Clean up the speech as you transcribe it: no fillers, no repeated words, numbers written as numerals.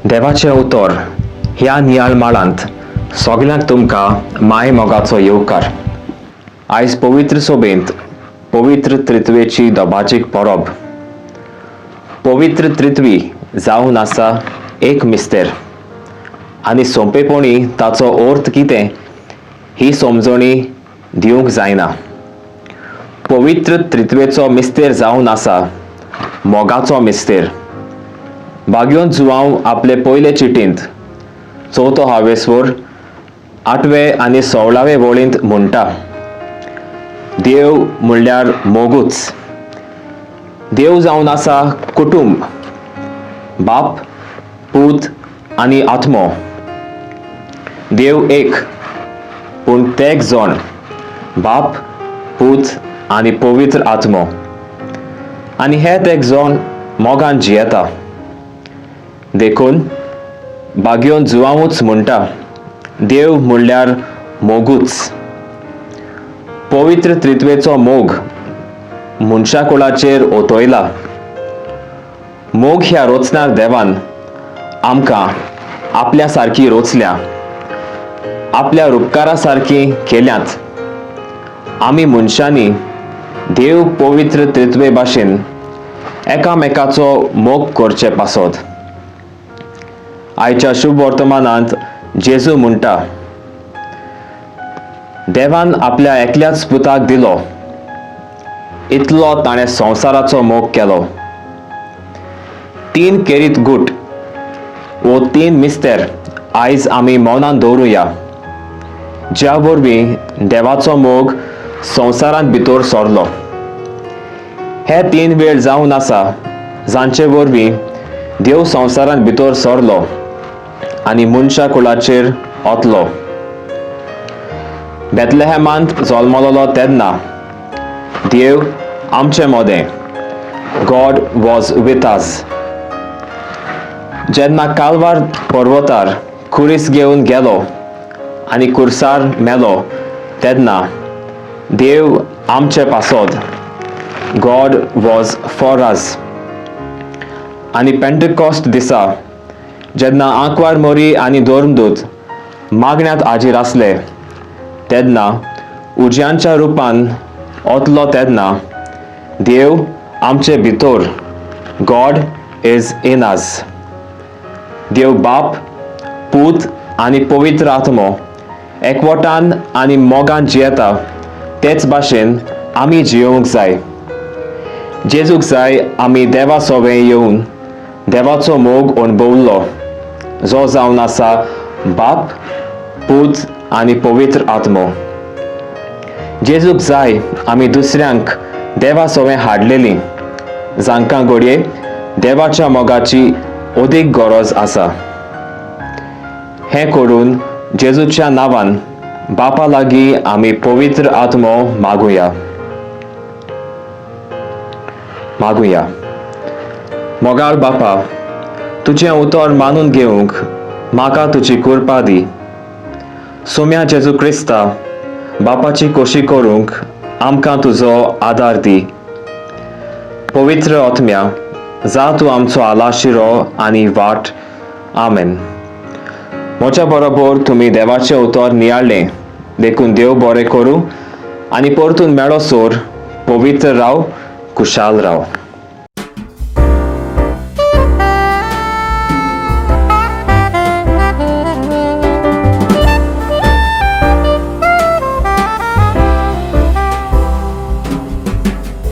देवाचे उतर ह्या नियाळ माळांत सगळ्यांक तुमकां माय मोगाचो येवकार. आयज पवित्र सोबेंत पवित्र त्रित्वेची दोबाचीक परब. पवित्र त्रित्वी जावन आसा एक मिस्तेर आनी सोंपेपणी ताचो अर्थ कितें ही समजणी दिवंक जायना. पवित्र त्रित्वेचो मिस्तेर जावन आसा मोगाचो मिस्तेर. भाग्योन जुआंव आपले पयले चिटींत चवथो हावेसवर 8वे आनी 16वे वळींत म्हणटा, देव म्हणल्यार मोगूच. देव जावन आसा कुटुंब, बाप, पूत आनी आत्मो. देव एक, पूण तेग जण बाप, पूत आनी पवित्र आत्मो. आनी हे तेग जण मोगान जियेता. देखून भाग्योन जुआंवूच म्हणटा, देव म्हणल्यार मोगूच. पवित्र त्रित्वेचो मोग मनशा कुळाचेर ओतयला. मोग ह्या रोचणार देवान आमकां आपल्या सारकी रोचल्या, आपल्या रुपकारा सारकी केल्यांत. आमी मनशांनी देव पवित्र त्रित्वे भाशेन एकामेकाचो मोग करचे पासत. आयच्या शुभ वर्तमानांत जेजू म्हणटा, देवान आपल्या एकल्याच पुताक दिलो, इतलो ताणें संवसाराचो मोग केलो. 3 केरीत गूट वो 3 मिस्तेर आयज आमी मौनान दवरुया, ज्या वरवीं देवाचो मोग संवसारांत भितर सरलो. हे 3 वेळ जावन आसा जांचे वरवीं देव संवसारांत भितर सरलो आनी मनशा कुळाचेर ओतलो. बेथलेहेमांत जल्मलोलो तेन्ना देव आमचे मोदें, गॉड वॉज विथ अस. जेन्ना काल्वार पर्वतार खुरीस घेवन गेलो आनी खुर्सार मेलो तेन्ना देव आमचे पासत, गॉड वॉज फॉर अस. आनी पेंटेकॉस्ट दिसा जेन्ना आंकवार मोरी आनी दोर्मदूत मागण्यांत हाजीर आसले तेन्ना उज्यांच्या रुपान ओतलो तेन्ना देव आमचे भितर, गॉड इज इन अस. देव बाप, पूत आनी पवित्र आत्मो एकवटान आनी मोगान जियेता तेच भाशेन आमी जियोंक जाय. जेजूक जाय आमी देवा सोबें येवन देवाचो मोग अणभवलो, जो जावन आसा बाप, पूत आनी पवित्र आत्मो. जेजूक जाय आमी दुसऱ्यांक देवा सोबें हाडलेलीं, जांकां घडये देवाच्या मोगाची अदीक गरज आसा. हें करून जेजूच्या नांवान बापा लागीं आमी पवित्र आत्मो मागुया. मोगाळ बापा, तुजें उतर मानून घेवंक म्हाका तुजी कृपा दी. सोम्या जेजू क्रिस्ता, बापाची खोशी करूंक आमकां तुजो आदार दी. पवित्र आत्म्या, जा तूं आमचो आलाशिरो आनी वाट. आमेन. म्हज्या बरोबर तुमी देवाचें उतर नियाळ्ळें. देखून देव बरें करूं आनी परतून मेळोसोर पवित्र राव, कुशाल राव.